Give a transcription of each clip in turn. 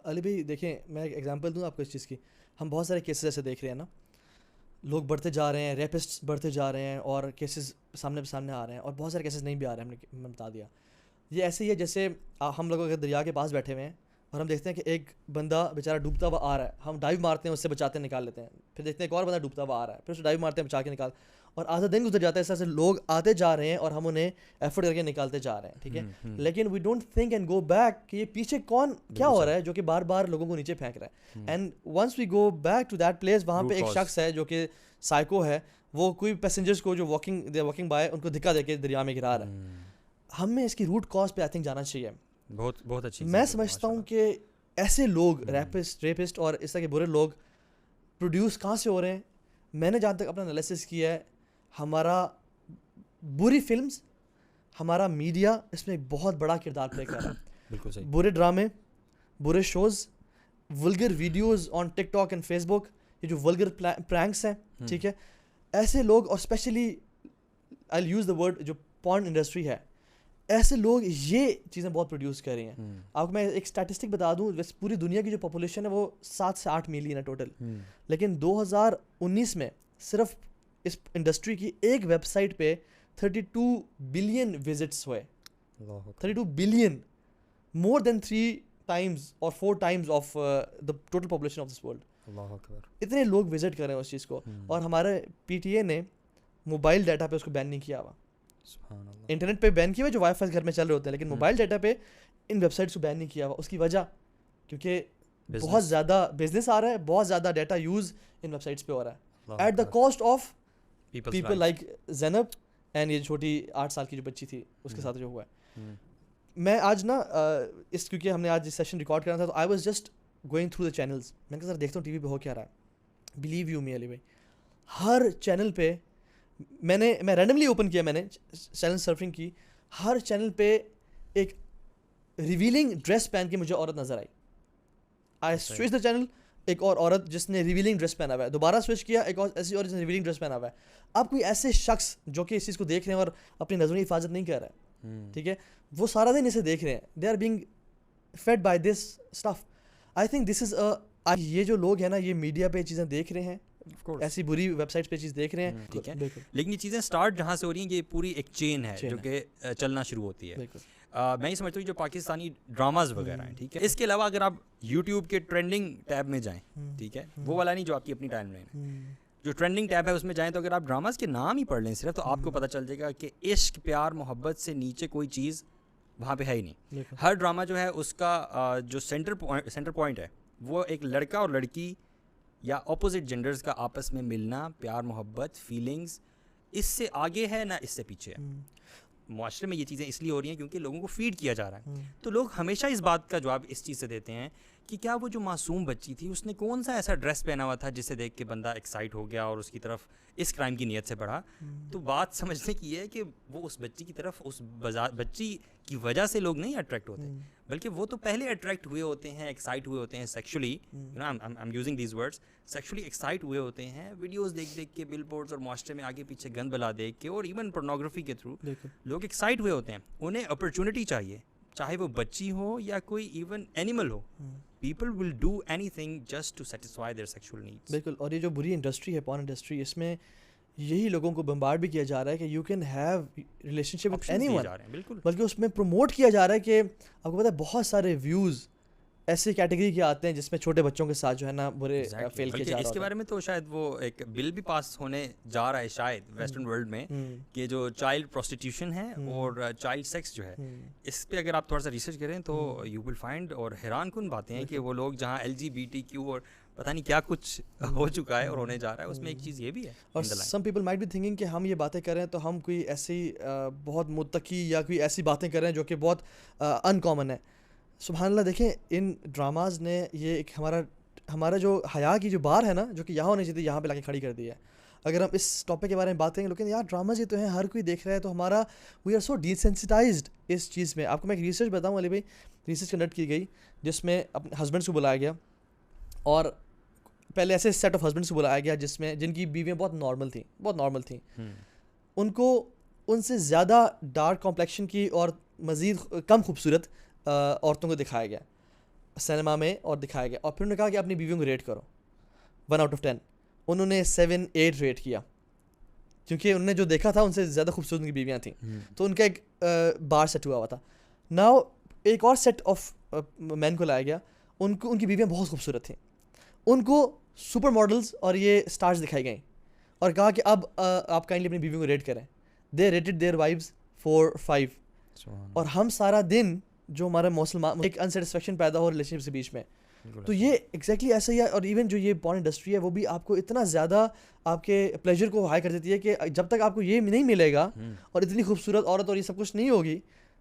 علی بھائی دیکھیں میں ایک ایگزامپل دوں آپ کو اس چیز کی. ہم بہت سارے کیسز ایسے دیکھ رہے ہیں نا, لوگ بڑھتے جا رہے ہیں, ریپسٹ بڑھتے جا رہے ہیں, اور کیسز سامنے آ رہے ہیں, اور بہت سارے کیسز نہیں بھی آ رہے ہیں, ہم نے بتا دیا. یہ ایسے ہی ہے جیسے ہم لوگ اگر دریا کے پاس بیٹھے ہوئے ہیں اور ہم دیکھتے ہیں کہ ایک بندہ بیچارہ ڈوبتا ہوا آ رہا ہے, ہم ڈائیو مارتے ہیں, اس سے بچاتے ہیں, نکال لیتے ہیں. پھر دیکھتے ہیں ایک اور بندہ ڈوبتا ہوا آ رہا ہے, پھر اسے ڈائیو مارتے ہیں, بچا کے نکال, اور آدھا دن گزر جاتا ہے. اس طرح سے لوگ آتے جا رہے ہیں اور ہم انہیں ایفرٹ کر کے نکالتے جا رہے ہیں, ٹھیک ہے. لیکن we don't think and go back کہ یہ پیچھے کون کیا ہو رہا ہے جو کہ بار بار لوگوں کو نیچے پھینک رہا ہے. And once we go back to that place, وہاں پہ ایک شخص ہے جو کہ سائیکو ہے, وہ کوئی پیسنجرس کو جو واکنگ بائے ان کو دھکا دے کے دریا میں گرا رہا ہے. ہمیں اس کی روٹ کاز پہ آئی تھنک جانا چاہیے. بہت اچھی. میں سمجھتا ہوں کہ ایسے لوگ ریپسٹ اور اس طرح کے برے لوگ پروڈیوس کہاں سے ہو رہے ہیں. میں نے جہاں تک اپنا انالیسس کیا ہے, ہمارا بری فلمز, ہمارا میڈیا اس میں ایک بہت بڑا کردار پلے کر رہا ہے. بالکل صحیح. برے ڈرامے, برے shows, vulgar videos on TikTok and Facebook, یہ جو ولگر پرینکس ہیں, ٹھیک ہے, ایسے لوگ, اور especially I use the word جو پورن انڈسٹری ہے, ایسے لوگ یہ چیزیں بہت پروڈیوس کر رہی ہیں. آپ کو میں ایک اسٹیٹسٹک بتا دوں, پوری دنیا کی جو پاپولیشن ہے وہ 7 سے 8 ملین ہے ٹوٹل, لیکن 2019 میں صرف اس انڈسٹری کی ایک ویب سائٹ پہ 32 بلین وزٹس ہوئے. 32 بلین, مور دین 3 times اور 4 times of the total population of this world. اللہ اکبر, اتنے لوگ وزٹ کر رہے ہیں اس چیز کو. اور ہمارے پی ٹی اے نے موبائل ڈیٹا پہ اس کو بین نہیں کیا ہوا. انٹرنیٹ پہ بین کیا ہوا جو وائی فائی گھر میں چل رہے ہوتے ہیں, لیکن موبائل ڈیٹا پہ ان ویب سائٹس کو بین نہیں کیا ہوا. اس کی وجہ کیونکہ بہت زیادہ بزنس آ رہا ہے, بہت زیادہ data use in websites پہ ہو رہا ہے at the cost of people like Zainab and یہ چھوٹی 8 سال کی جو بچی تھی اس کے ساتھ جو ہوا ہے. میں آج نا اس کیونکہ ہم نے آج سیشن ریکارڈ کرنا تھا, تو I was just going through the channels. میں کہا سر دیکھتا ہوں ٹی وی پہ ہو کیا رہا ہے. بلیو یو می علی بھائی, ہر چینل پہ میں رینڈملی اوپن کیا, میں نے چینل سرفنگ کی, ہر چینل پہ ایک ریویلنگ ڈریس پہن کے مجھے عورت نظر آئی. آئی سوئچ دا چینل, ایک اور عورت جس نے ریویلنگ ڈریس پہنا ہوا ہے, دوبارہ سوئچ کیا, ایک اور ایسی اور جس نے ریویلنگ ڈریس پہنا ہوا ہے. اب کوئی ایسے شخص جو کہ اس چیز کو دیکھ رہے ہیں اور اپنی نظروں کی حفاظت نہیں کر رہا ہے, ٹھیک ہے, وہ سارا دن اسے دیکھ رہے ہیں, they are being fed by this stuff. I think this is یہ جو لوگ ہیں نا, یہ میڈیا پہ چیزیں دیکھ رہے ہیں, ایسی بری ویب سائٹس پہ چیز دیکھ رہے ہیں, ٹھیک ہے, لیکن یہ چیزیں اسٹارٹ جہاں سے ہو رہی ہیں, یہ پوری ایک چین ہے جو کہ چلنا شروع ہوتی ہے. میں یہ سمجھتا ہوں جو پاکستانی ڈراماز وغیرہ ہیں, ٹھیک ہے, اس کے علاوہ اگر آپ یوٹیوب کے ٹرینڈنگ ٹیب میں جائیں, ٹھیک ہے, وہ والا نہیں جو آپ کی اپنی ٹائم لائن ہے, جو ٹرینڈنگ ٹیب ہے اس میں جائیں, تو اگر آپ ڈراماز کے نام ہی پڑھ لیں صرف, تو آپ کو پتہ چل جائے گا کہ عشق, پیار, محبت سے نیچے کوئی چیز وہاں پہ ہے ہی نہیں. ہر ڈرامہ جو ہے اس کا جو سینٹر پوائنٹ ہے وہ ایک لڑکا اور لڑکی یا اپوزٹ جینڈرز کا آپس میں ملنا, پیار, محبت, فیلنگز, اس سے آگے ہے نہ اس سے پیچھے ہے. معاشرے میں یہ چیزیں اس لیے ہو رہی ہیں کیونکہ لوگوں کو فیڈ کیا جا رہا ہے. تو لوگ ہمیشہ اس بات کا جواب اس چیز سے دیتے ہیں کہ کیا وہ جو معصوم بچی تھی اس نے کون سا ایسا ڈریس پہنا ہوا تھا جسے دیکھ کے بندہ ایکسائٹ ہو گیا اور اس کی طرف اس کرائم کی نیت سے بڑھا. تو بات سمجھنے کی ہے کہ وہ اس بچی کی طرف, اس بچی کی وجہ سے لوگ نہیں اٹریکٹ ہوتے, بلکہ وہ تو پہلے اٹریکٹ ہوئے ہوتے ہیں, ایکسائٹ ہوئے ہوتے ہیں sexually, I am using these words, sexually excite ہوئے ہوتے ہیں ویڈیوز دیکھ کے, بل بورڈز اور معاشرے میں آگے پیچھے گند بلا دیکھ کے, اور ایون پورنوگرافی کے تھرو لوگ ایکسائٹ ہوئے ہوتے ہیں. انہیں اپرچونٹی چاہیے, چاہے وہ بچی ہو یا کوئی ایون اینیمل ہو. People will do anything just to satisfy their sexual needs. بالکل. اور یہ جو بری انڈسٹری ہے, پورن انڈسٹری, اس میں یہی لوگوں کو بمبارڈ بھی کیا جا رہا ہے کہ you can have relation ship with any one, بلکہ اس میں پروموٹ کیا جا رہا ہے کہ آپ کو پتہ ہے بہت سارے ویوز ایسی کیٹیگری کے آتے ہیں جس میں چھوٹے بچوں کے ساتھ جو ہے نا برے فیل کیا جا رہا ہے. اس کے بارے میں تو شاید وہ ایک بل بھی پاس ہونے جا رہا ہے شاید ویسٹرن ورلڈ میں, کہ جو چائلڈ پروسٹیٹیوشن ہے اور چائلڈ سیکس جو ہے, اس پہ اگر آپ تھوڑا سا ریسرچ کریں تو یو ول فائنڈ, اور حیران کن باتیں ہیں کہ وہ لوگ جہاں LGBTQ اور پتہ نہیں کیا کچھ ہو چکا ہے اور ہونے جا رہا ہے, اس میں ایک چیز یہ بھی ہے. اور some people might be thinking کہ ہم یہ باتیں کر رہے ہیں تو ہم کوئی ایسی بہت متقی یا کوئی ایسی باتیں کر رہے ہیں جو کہ بہت ان کامن ہے. سبحان اللہ, دیکھیں ان ڈراماز نے یہ ایک ہمارا جو حیا کی جو بار ہے نا, جو کہ یہاں ہونی چاہیے, یہاں پہ لا کے کھڑی کر دی ہے. اگر ہم اس ٹاپک کے بارے میں بات کریں گے, لیکن یار ڈراماز یہ تو ہیں, ہر کوئی دیکھ رہا ہے, تو ہمارا وی آر سو ڈیسینسٹائزڈ اس چیز میں. آپ کو میں ایک ریسرچ بتاؤں علی بھائی, ریسرچ کنڈکٹ کی گئی جس میں اپنے ہسبینڈس کو بلایا گیا, اور پہلے ایسے سیٹ آف ہسبینڈس کو بلایا گیا جن کی بیویاں بہت نارمل تھیں. ان کو ان سے زیادہ ڈارک کمپلیکشن کی اور مزید کم خوبصورت عورتوں کو دکھایا گیا. سنیما میں اور دکھایا گیا, اور پھر انہوں نے کہا کہ اپنی بیویوں کو ریٹ کرو 1 out of 10. انہوں نے 7-8 ریٹ کیا, کیونکہ انہوں نے جو دیکھا تھا ان سے زیادہ خوبصورت ان کی بیویاں تھیں, تو ان کا ایک بار سیٹ ہوا تھا. ناؤ ایک اور سیٹ آف مین کو لایا گیا, ان کی بیویاں بہت خوبصورت تھیں, ان کو سپر ماڈلز اور یہ اسٹارز دکھائی گئیں, اور کہا کہ اب آپ کائنڈلی اپنی بیویوں کو ریٹ کریں. دے ریٹڈ دیئر وائفز 4-5. اور ہم سارا دن جو ہمارا مسلمان ایک انسیٹسفیکشن پیدا ہو ریلیشن شپ کے بیچ میں, تو یہ ایگزیکٹلی ایسا ہی ہے. اور ایون جو یہ پورن انڈسٹری ہے وہ بھی آپ کو اتنا زیادہ آپ کے پلیجر کو ہائی کر دیتی ہے کہ جب تک آپ کو یہ نہیں ملے گا اور اتنی خوبصورت عورت اور یہ سب کچھ نہیں ہوگی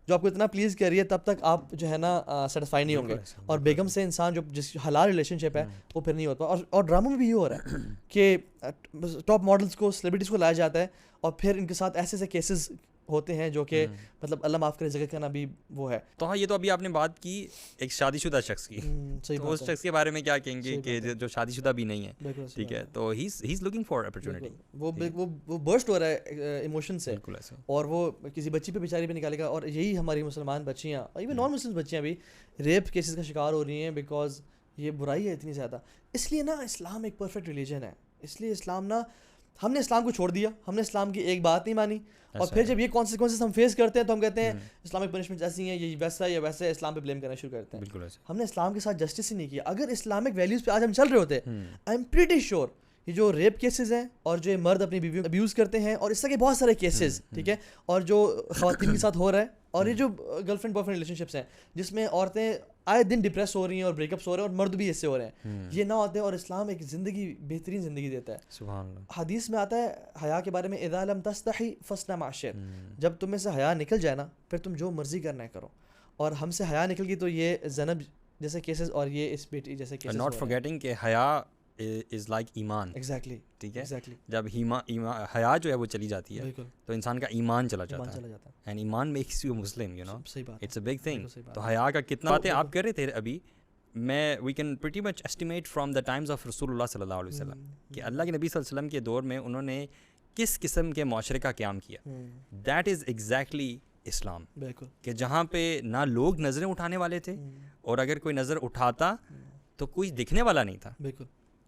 جو آپ کو اتنا پلیز کر رہی ہے, تب تک آپ جو ہے نا سیٹسفائی نہیں ہوں گے. اور بیگم سے انسان جو جس حلال ریلیشن شپ ہے وہ پھر نہیں ہوتا. اور ڈراموں میں بھی یہ ہو رہا ہے کہ ٹاپ ماڈلس کو, سیلیبریٹیز کو لایا جاتا ہے, اور پھر ان کے ساتھ ایسے ایسے کیسز ہوتے ہیں جو کہ مطلب اللہ معاف کرے ذکر کرنا بھی وہ ہے. تو ہاں یہ تو ابھی آپ نے بات کی ایک شادی شدہ شخص کی, تو اس شخص کے بارے میں کیا کہیں گے کہ جو شادی شدہ بھی نہیں ہے, ٹھیک ہے, تو ہی از لوکنگ فار اپرچونٹی, وہ برسٹ ہو رہا ہے ایموشن سے, اور وہ کسی بچی پہ بیچاری پہ نکالے گا. اور یہی ہماری مسلمان بچیاں, ایون نان مسلم بچیاں بھی ریپ کیسز کا شکار ہو رہی ہیں, بیکاز یہ برائی ہے اتنی زیادہ. اس لیے نا اسلام ایک پرفیکٹ ریلیجن ہے, اس لیے اسلام نا, ہم نے اسلام کو چھوڑ دیا, ہم نے اسلام کی ایک بات نہیں مانی, اور پھر جب یہ کانسیکوینسز ہم فیس کرتے ہیں تو ہم کہتے ہیں اسلامک پنشمنٹ ایسی ہیں, یہ ویسا ہے یا ویسا ہے, اسلام پہ بلیم کرنا شروع کرتے ہیں. ہم نے اسلام کے ساتھ جسٹس ہی نہیں کیا. اگر اسلامک ویلیوز پہ آج ہم چل رہے ہوتے, آئی ایم پریٹی شیور یہ جو ریپ کیسز ہیں اور جو مرد اپنی بیوی ابیوز کرتے ہیں, اور اس طرح کے بہت سارے کیسز, ٹھیک ہے, اور جو خواتین کے ساتھ ہو رہا ہے, اور یہ جو girl friend boy friend relation ships ہیں جس میں عورتیں آئے دن ڈپریس ہو رہی ہیں اور بریک اپس ہو رہے ہیں, اور مرد بھی ایسے ہو رہے ہیں, یہ نہ ہوتے. اور اسلام ایک زندگی, بہترین زندگی دیتا ہے. سبحان اللہ. حدیث میں آتا ہے حیا کے بارے میں, اذا لم تستحی فاصنع ما شئت, جب تم میں سے حیا نکل جائے نا پھر تم جو مرضی کرنا ہے کرو. اور ہم سے حیا نکل گئی تو یہ زینب جیسے کیسز اور یہ اس بیٹی جیسے کیسز, ناٹ فرگیٹنگ کہ حیا از لائک ایمان. ایگزیکٹلی, ٹھیک ہے, جب حیا جو ہے وہ چلی جاتی ہے تو انسان کا ایمان چلا جاتا ہے, اینڈ ایمان makes you Muslim, you know, it's a big thing. تو حیا کا کتنا باتیں آپ کر رہے تھے ابھی, میں we can pretty much estimate from the times of رسول اللہ صلی اللہ علیہ وسلم کہ اللہ کے نبی صلی اللہ علیہ وسلم کے دور میں انہوں نے کس قسم کے معاشرے کا قیام کیا. دیٹ از ایگزیکٹلی اسلام, کہ جہاں پہ نہ لوگ نظریں اٹھانے والے تھے, اور اگر کوئی نظر اٹھاتا تو کوئی دکھنے والا نہیں تھا.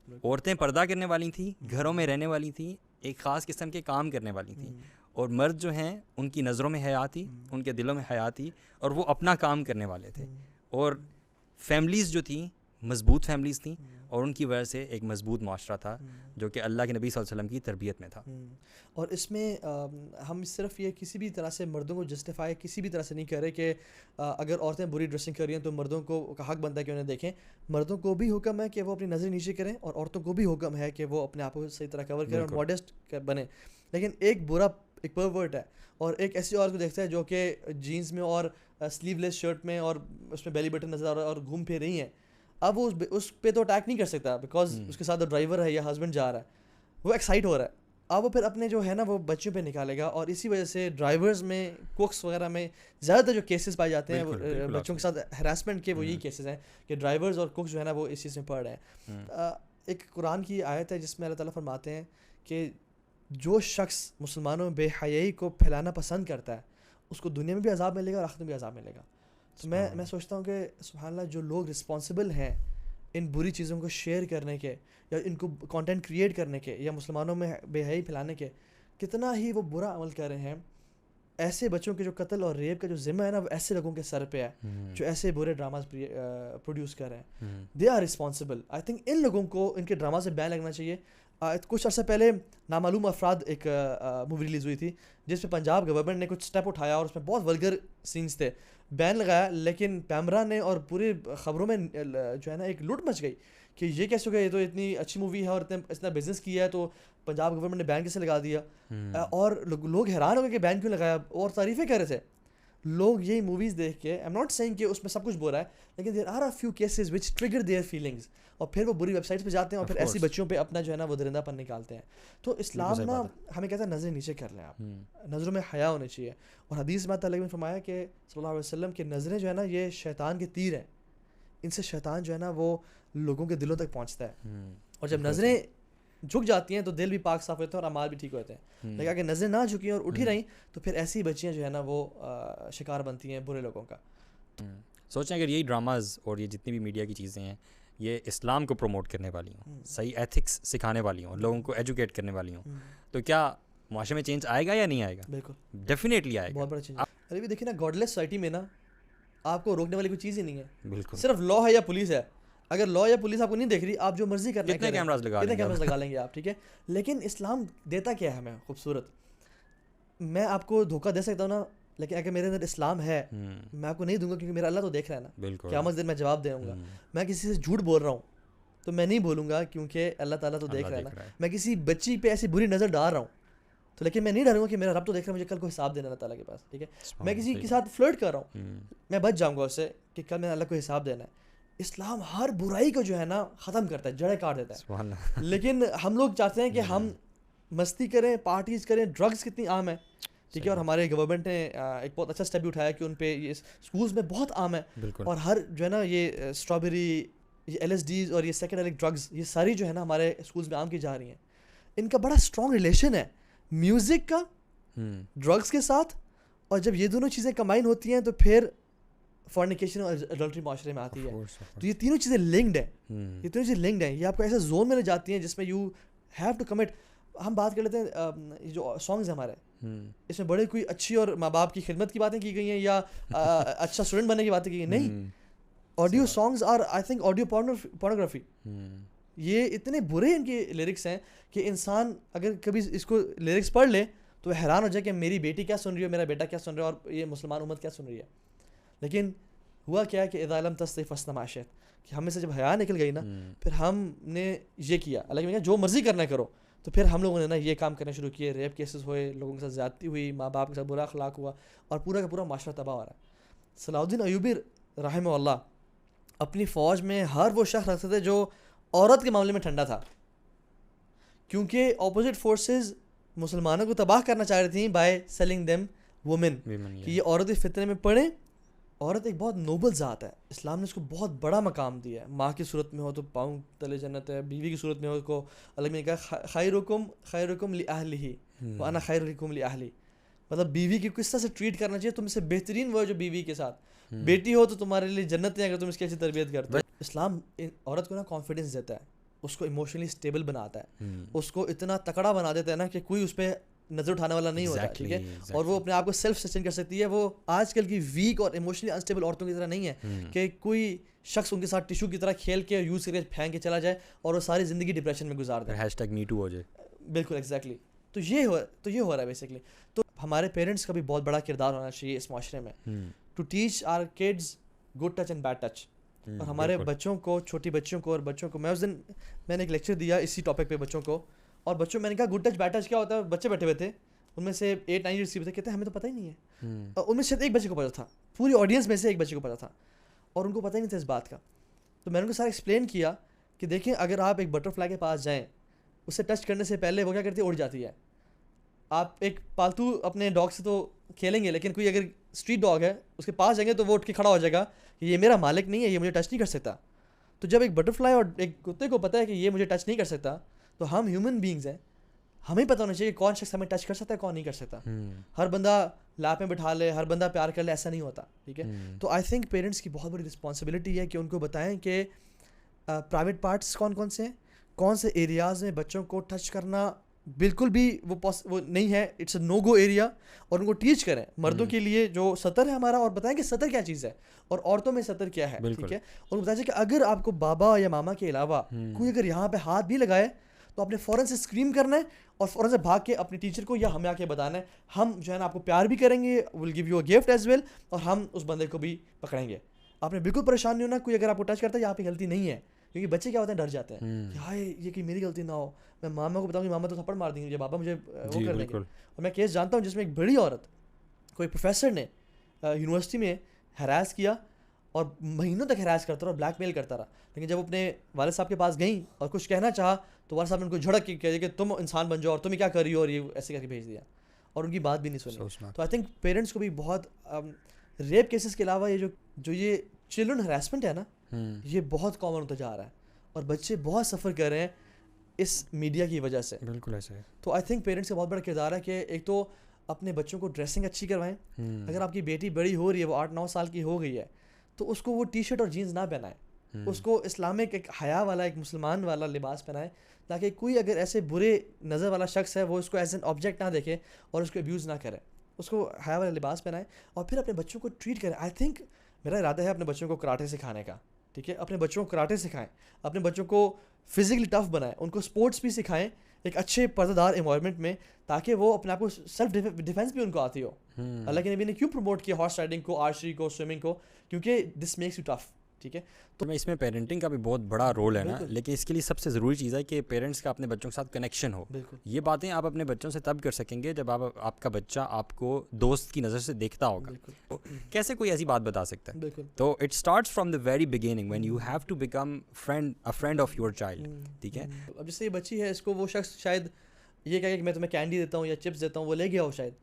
عورتیں پردہ کرنے والی تھیں, گھروں میں رہنے والی تھیں, ایک خاص قسم کے کام کرنے والی تھیں, اور مرد جو ہیں ان کی نظروں میں حیا تھی, ان کے دلوں میں حیا تھی, اور وہ اپنا کام کرنے والے تھے. اور فیملیز جو تھیں مضبوط فیملیز تھیں, اور ان کی وجہ سے ایک مضبوط معاشرہ تھا جو کہ اللہ کے نبی صلی اللہ علیہ وسلم کی تربیت میں تھا. اور اس میں ہم صرف یہ کسی بھی طرح سے مردوں کو جسٹیفائی کسی بھی طرح سے نہیں کر رہے کہ اگر عورتیں بری ڈریسنگ کر رہی ہیں تو مردوں کو کا حق بنتا ہے کہ انہیں دیکھیں. مردوں کو بھی حکم ہے کہ وہ اپنی نظر نیچے کریں, اور عورتوں کو بھی حکم ہے کہ وہ اپنے آپ کو صحیح طرح کور کریں اور ماڈسٹ بنیں. لیکن ایک برا ایک پرورٹ ہے, اور ایک ایسی عورت کو دیکھتا ہے جو کہ جینس میں اور سلیو لیس شرٹ میں اور اس میں بیلی بٹن نظر آ رہا ہے اور گھوم پھر رہی ہیں. اب وہ اس پہ تو اٹیک نہیں کر سکتا بیکاز اس کے ساتھ ڈرائیور ہے یا ہسبینڈ جا رہا ہے, وہ ایکسائٹ ہو رہا ہے. اب وہ پھر اپنے جو ہے نا وہ بچوں پہ نکالے گا, اور اسی وجہ سے ڈرائیورز میں کوکس وغیرہ میں زیادہ تر جو کیسز پائے جاتے ہیں بچوں کے ساتھ ہراسمنٹ کے, وہ یہی کیسز ہیں کہ ڈرائیورز اور کوکس جو ہے نا وہ اس چیز میں پڑ رہے ہیں. ایک قرآن کی آیت ہے جس میں اللہ تعالیٰ فرماتے ہیں کہ جو شخص مسلمانوں میں بے حیائی کو پھیلانا پسند کرتا ہے اس کو دنیا میں بھی عذاب ملے گا اور آخرت میں بھی عذاب ملے گا. تو میں سوچتا ہوں کہ سبحان اللہ جو لوگ رسپانسبل ہیں ان بری چیزوں کو شیئر کرنے کے یا ان کو کانٹینٹ کریٹ کرنے کے یا مسلمانوں میں بے حیائی پھیلانے کے, کتنا ہی وہ برا عمل کر رہے ہیں. ایسے بچوں کے جو قتل اور ریپ کا جو ذمہ ہے نا وہ ایسے لوگوں کے سر پہ ہے جو ایسے برے ڈراماز پروڈیوس کر رہے ہیں. They are responsible. I think ان لوگوں کو ان کے ڈراما سے بین لگنا چاہیے. کچھ عرصہ پہلے نامعلوم افراد ایک مووی ریلیز ہوئی تھی جس میں پنجاب گورنمنٹ نے کچھ اسٹیپ اٹھایا اور اس میں بہت ولگر سینس تھے, بین لگایا, لیکن پیمرا نے اور پوری خبروں میں جو ہے نا ایک لوٹ مچ گئی کہ یہ کیسے ہو گیا, یہ تو اتنی اچھی مووی ہے اور اتنا بزنس کیا ہے تو پنجاب گورنمنٹ نے بین کیسے لگا دیا. اور لوگ حیران ہو گئے کہ بین کیوں لگایا, اور تعریفیں کر رہے تھے لوگ یہی موویز دیکھ کے. آئی ایم ناٹ سیئنگ کہ اس میں سب کچھ برا ہے, لیکن there are a few cases which trigger their feelings, اور پھر وہ بری ویب سائٹس پہ جاتے ہیں اور پھر ایسی بچیوں پہ اپنا جو ہے نا وہ درندہ پن نکالتے ہیں. تو اسلام نا ہمیں کہتا ہے نظریں نیچے کر لیں آپ, نظروں میں حیا ہونا چاہیے. اور حدیث میں تعالیٰ نے فرمایا کہ صلی اللہ علیہ وسلم کہ نظریں جو ہے نا یہ شیطان کے تیر ہیں, ان سے شیطان جو ہے نا وہ لوگوں کے دلوں تک پہنچتا ہے. اور جب نظریں جھک جاتی ہیں تو دل بھی پاک صاف ہوتے ہیں اور اعمال بھی ٹھیک ہوتے ہیں. لیکن اگر نظریں نہ جھکیں اور اٹھی رہیں تو پھر ایسی بچیاں جو ہے نا وہ شکار بنتی ہیں برے لوگوں کا. سوچیں اگر یہی ڈراماز اور یہ جتنی بھی میڈیا کی چیزیں ہیں یہ اسلام کو پروموٹ کرنے والی ہوں, صحیح ایتھکس سکھانے والی ہوں, لوگوں کو ایجوکیٹ کرنے والی ہوں, تو کیا معاشرے میں چینج آئے گا یا نہیں آئے گا؟ بالکل ڈیفینیٹلی آئے گا, بہت بڑا چینج. ارے بھی دیکھیں نا, گاڈ لیس سوسائٹی میں نا آپ کو روکنے والی کوئی چیز ہی نہیں ہے. بالکل, صرف لا ہے یا پولیس ہے. اگر لا یا پولیس آپ کو نہیں دیکھ رہی, آپ جو مرضی کرنا ہے, کتنے کیمراز لگا لیں گے آپ, ٹھیک ہے. لیکن اسلام دیتا کیا ہے ہمیں خوبصورت. میں آپ کو دھوکہ دے سکتا ہوں نا, لیکن اگر میرے اندر اسلام ہے میں آپ کو نہیں دوں گا, کیونکہ میرا اللہ تو دیکھ رہا ہے نا. بالکل, قیامت دن میں جواب دوں گا. میں کسی سے جھوٹ بول رہا ہوں تو میں نہیں بولوں گا, کیونکہ اللہ تعالیٰ تو دیکھ رہا ہے نا. میں کسی بچی پہ ایسی بری نظر ڈال رہا ہوں تو لیکن میں نہیں ڈالوں گا کہ میرا رب تو دیکھ رہا ہے, مجھے کل کو حساب دینا اللہ تعالیٰ کے پاس, ٹھیک ہے. میں کسی کے ساتھ فلرٹ کر رہا ہوں, میں بچ جاؤں گا اس سے کہ کل میں اللہ کو حساب دینا ہے. اسلام ہر برائی کو جو ہے نا ختم کرتا ہے, جڑیں کاٹ دیتا ہے. لیکن ہم لوگ چاہتے ہیں کہ ہم مستی کریں, پارٹیز کریں, ڈرگس کتنی عام ہے, ٹھیک ہے. اور ہمارے گورنمنٹ نے ایک بہت اچھا اسٹیپ بھی اٹھایا کہ ان پہ یہ اسکولس میں بہت عام ہے. اور ہر جو ہے نا یہ اسٹرابیری, یہ ایل ایس ڈیز اور یہ سیکنڈ ڈرگس, یہ ساری جو ہے نا ہمارے اسکولس میں عام کی جا رہی ہیں. ان کا بڑا اسٹرانگ ریلیشن ہے میوزک کا ڈرگس کے ساتھ, اور جب یہ دونوں چیزیں کمبائن ہوتی ہیں تو پھر فورنیکیشن اور ایڈلٹری معاشرے میں آتی ہے. تو یہ تینوں چیزیں لنکڈ ہیں, یہ تینوں چیزیں لنکڈ ہیں. یہ آپ کو ایسے زون میں لے جاتی ہیں جس میں یو ہیو ٹو کمٹ. ہم بات کر لیتے ہیں جو سانگز ہیں ہمارے, اس میں بڑے کوئی اچھی اور ماں باپ کی خدمت کی باتیں کی گئی ہیں یا اچھا اسٹوڈنٹ بننے کی باتیں کی گئی ہیں, نہیں. Audio songs are I think audio pornography. یہ اتنے برے ان کے لیرکس ہیں کہ انسان اگر کبھی اس کو لیرکس پڑھ لے تو حیران ہو جائے کہ میری بیٹی کیا سن رہی ہے, میرا بیٹا کیا سن رہا ہے, اور یہ مسلمان امت کیا سن رہی ہے. لیکن ہوا کیا کہ اذا لم تستحی فاصنع ما شئت, کہ ہم میں سے جب حیا نکل گئی نا, پھر ہم نے یہ کیا, اللہ نے کہا جو مرضی کرنا کرو. تو پھر ہم لوگوں نے نا یہ کام کرنے شروع کیے, ریپ کیسز ہوئے, لوگوں کے ساتھ زیادتی ہوئی, ماں باپ کے ساتھ برا اخلاق ہوا, اور پورا کا پورا معاشرہ تباہ ہو رہا ہے. صلاح الدین ایوبی رحمہ اللہ اپنی فوج میں ہر وہ شخص رکھتے تھے جو عورت کے معاملے میں ٹھنڈا تھا, کیونکہ اپوزٹ فورسز مسلمانوں کو تباہ کرنا چاہ رہی تھیں بائی سیلنگ دیم وومن, کہ یہ عورت کے فتنے میں پڑیں. عورت ایک بہت نوبل ذات ہے, اسلام نے اس کو بہت بڑا مقام دیا ہے. ماں کی صورت میں ہو تو پاؤں تلے جنت ہے, بیوی کی صورت میں ہو کو الگ میں کہا خیرکم لأہلہ وانا خیرکم لأہلی, مطلب بیوی کی کس طرح سے ٹریٹ کرنا چاہیے, تم سے بہترین وہ ہے جو بیوی کے ساتھ. بیٹی ہو تو تمہارے لیے جنت ہے اگر تم اس کی اچھی تربیت کرتے ہو. اسلام عورت کو نا کانفیڈنس دیتا ہے, اس کو ایموشنلی اسٹیبل بناتا ہے, اس کو اتنا تکڑا بنا دیتا ہے نا کہ کوئی اس پہ نظر اٹھانے والا نہیں ہوتا, ٹھیک ہے. اور وہ اپنے آپ کو سیلف سسٹین کر سکتی ہے. وہ آج کل کی ویک اور ایموشنلی انسٹیبل عورتوں کی طرح نہیں ہے کہ کوئی شخص ان کے ساتھ ٹیشو کی طرح کھیل کے یوز کر کے پھینک کے چلا جائے اور وہ ساری زندگی ڈپریشن میں گزار دے, #MeToo ہو جائے. بالکل ایگزیکٹلی. تو یہ ہو رہا ہے بیسکلی. تو ہمارے پیرنٹس کا بھی بہت بڑا کردار ہونا چاہیے اس معاشرے میں, to teach our kids good touch and bad touch. اور ہمارے بچوں کو, چھوٹی بچیوں کو اور بچوں کو, میں اس دن میں نے ایک لیکچر دیا اسی ٹاپک پہ بچوں کو, اور بچوں میں نے کہا گڈ ٹچ بیڈ ٹچ کیا ہوتا ہے. بچے بیٹھے ہوئے تھے, ان میں سے 8-9 ایئرس کے کہتے ہیں ہمیں تو پتہ ہی نہیں ہے. اور ان میں سے ایک بچے کو پتا تھا, پوری آڈینس میں سے ایک بچے کو پتا تھا, اور ان کو پتہ ہی نہیں تھا اس بات کا. تو میں نے ان کو سارا ایکسپلین کیا کہ دیکھیں اگر آپ ایک بٹر فلائی کے پاس جائیں, اسے ٹچ کرنے سے پہلے وہ کیا کرتی ہے, اڑ جاتی ہے. آپ ایک پالتو اپنے ڈاگ سے تو کھیلیں گے, لیکن کوئی اگر اسٹریٹ ڈاگ ہے اس کے پاس جائیں گے تو وہ اٹھ کے کھڑا ہو جائے گا کہ یہ میرا مالک نہیں ہے, یہ مجھے ٹچ نہیں کر سکتا. تو جب ایک بٹر فلائی اور ایک کتے کو پتہ ہے کہ یہ مجھے ٹچ نہیں کر سکتا, تو ہم ہیومن بینگز ہیں, ہمیں پتہ ہونا چاہیے کہ کون شخص ہمیں ٹچ کر سکتا ہے, کون نہیں کر سکتا. ہر بندہ لاپ میں بٹھا لے, ہر بندہ پیار کر لے, ایسا نہیں ہوتا, ٹھیک ہے. تو آئی تھنک پیرنٹس کی بہت بڑی رسپانسبلٹی ہے کہ ان کو بتائیں کہ پرائیویٹ پارٹس کون کون سے ہیں, کون سے ایریاز میں بچوں کو ٹچ کرنا بالکل بھی وہ نہیں ہے, it's a know go area. اور ان کو ٹیچ کریں مردوں کے لیے جو سطر ہے ہمارا, اور بتائیں کہ سطر کیا چیز ہے اور عورتوں میں سطر کیا ہے, ٹھیک ہے. اور بتائیں کہ اگر آپ کو بابا یا ماما کے علاوہ کوئی اگر یہاں پہ ہاتھ بھی لگائے تو آپ نے فوراً سے اسکریم کرنا ہے اور فوراً سے بھاگ کے اپنے ٹیچر کو یا ہمیں آ کے بتانا ہے. ہم جو ہے نا آپ کو پیار بھی کریں گے, will give you a gift as well, اور ہم اس بندے کو بھی پکڑیں گے. آپ نے بالکل پریشان نہیں ہونا, کوئی اگر آپ کو ٹچ کرتا ہے یا آپ کی غلطی نہیں ہے, کیونکہ بچے کیا ہوتے ہیں ڈر جاتے ہیں کہ ہائے یہ کہ میری غلطی نہ ہو, میں ماما کو بتاؤں گی ماما تو تھپڑ مار دیں گے, بابا مجھے وہ کر دیں گے. اور میں کیس جانتا ہوں جس میں ایک بڑی عورت کوئی پروفیسر نے یونیورسٹی میں ہراس کیا اور مہینوں تک ہراس کرتا رہا اور بلیک میل کرتا رہا, لیکن جب اپنے والد صاحب کے پاس گئیں اور کچھ کہنا چاہا تو والد صاحب نے ان کو جھڑک کے کہہ دیا کہ تم انسان بن جاؤ اور تم کیا کر رہی ہو, اور یہ ایسے کر کے بھیج دیا اور ان کی بات بھی نہیں سنی. تو آئی تھنک پیرنٹس کو بھی بہت ریپ کیسز کے علاوہ یہ چلڈرن ہراسمنٹ ہے نا, یہ بہت کامن ہوتا جا رہا ہے اور بچے بہت سفر کر رہے ہیں اس میڈیا کی وجہ سے. بالکل ایسے ہے. تو آئی تھنک پیرنٹس کا بہت بڑا کردار ہے کہ ایک تو اپنے بچوں کو ڈریسنگ اچھی کروائیں. اگر آپ کی بیٹی بڑی ہو رہی ہے, وہ 8-9 سال کی ہو گئی ہے, تو اس کو وہ ٹی شرٹ اور جینس نہ پہنائے, اس کو اسلامک ایک حیا والا, ایک مسلمان والا لباس پہنائے, تاکہ کوئی اگر ایسے برے نظر والا شخص ہے وہ اس کو ایز این آبجیکٹ نہ دیکھے اور اس کو ابیوز نہ کرے. اس کو حیا والا لباس پہنائے اور پھر اپنے بچوں کو ٹریٹ کریں. آئی تھنک میرا ارادہ ہے اپنے بچوں کو کراٹے سکھانے کا, ٹھیک ہے, اپنے بچوں کو کراٹے سکھائیں, اپنے بچوں کو فزیکلی ٹف بنائیں, ان کو اسپورٹس بھی سکھائیں ایک اچھے پردہ دار انوائرمنٹ میں, تاکہ وہ اپنے آپ کو سیلف ڈیفینس بھی ان کو آتی ہو. اللہ کے نبی نے کیوں پروموٹ کیا ہارس رائڈنگ کو, آرچری کو, سوئمنگ کو, کیونکہ دس میکس یو ٹف, ٹھیک ہے. تو میں اس میں پیرنٹنگ کا بھی بہت بڑا رول ہے نا, لیکن اس کے لیے سب سے ضروری چیز ہے کہ پیرنٹس کا اپنے بچوں کے ساتھ کنیکشن ہو. یہ باتیں آپ اپنے بچوں سے تب کر سکیں گے جب آپ کا بچہ آپ کو دوست کی نظر سے دیکھتا ہوگا. کیسے کوئی ایسی بات بتا سکتا ہے؟ تو it starts from the very beginning when you have to become friend of your child, ٹھیک ہے. اب جس سے یہ بچی ہے, اس کو وہ شخص شاید یہ کہے کہ میں تمہیں کینڈی دیتا ہوں یا چپس دیتا ہوں, وہ لے گیا ہو شاید,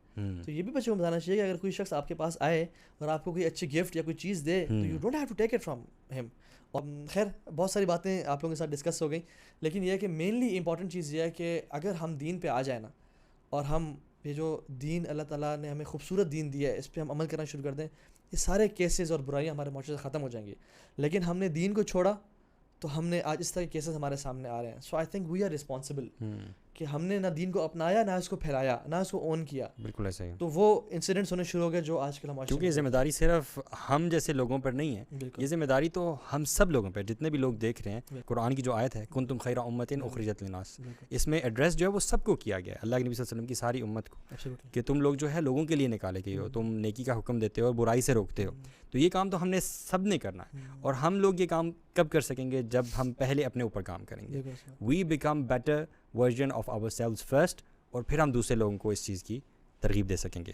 تو یہ بھی بچوں کو بتانا چاہیے کہ اگر کوئی شخص آپ کے پاس آئے اور آپ کو کوئی اچھی گفٹ یا کوئی چیز دے تو you don't have to take it from him. اور خیر بہت ساری باتیں آپ لوگوں کے ساتھ ڈسکس ہو گئیں, لیکن یہ ہے کہ مینلی امپورٹنٹ چیز یہ ہے کہ اگر ہم دین پہ آ جائیں نا, اور ہم یہ جو دین اللہ تعالیٰ نے ہمیں خوبصورت دین دیا ہے اس پہ ہم عمل کرنا شروع کر دیں, یہ سارے کیسز اور برائیاں ہمارے معاشرے سے ختم ہو جائیں گی. لیکن ہم نے دین کو چھوڑا تو ہم نے آج اس طرح کے کیسز ہمارے سامنے آ رہے ہیں. So I think we are responsible کہ ہم نے نہ دین کو اپنایا, نہ اس کو پھیلایا, نہ اس کو اون کیا. بالکل ایسا ہی. تو وہ انسیڈنٹس ہونے شروع ہو گئے جو آج کل ہمارے, کیونکہ یہ ذمہ داری صرف ہم جیسے لوگوں پر نہیں ہے, یہ ذمہ داری تو ہم سب لوگوں پر, جتنے بھی لوگ دیکھ رہے ہیں. قرآن کی جو آیت ہے کنتم خیر امۃ اخرجت للناس, اس میں ایڈریس جو ہے وہ سب کو کیا گیا ہے, اللہ کے نبی صلی اللہ علیہ وسلم کی ساری امت کو, کہ تم لوگ جو ہے لوگوں کے لیے نکالے گئے ہو, تم نیکی کا حکم دیتے ہو اور برائی سے روکتے ہو. تو یہ کام تو ہم نے سب نے کرنا ہے, اور ہم لوگ یہ کام کب کر سکیں گے جب ہم پہلے اپنے اوپر کام کریں گے. We become better version of ourselves first, اور پھر ہم دوسرے لوگوں کو اس چیز کی ترغیب دے سکیں گے.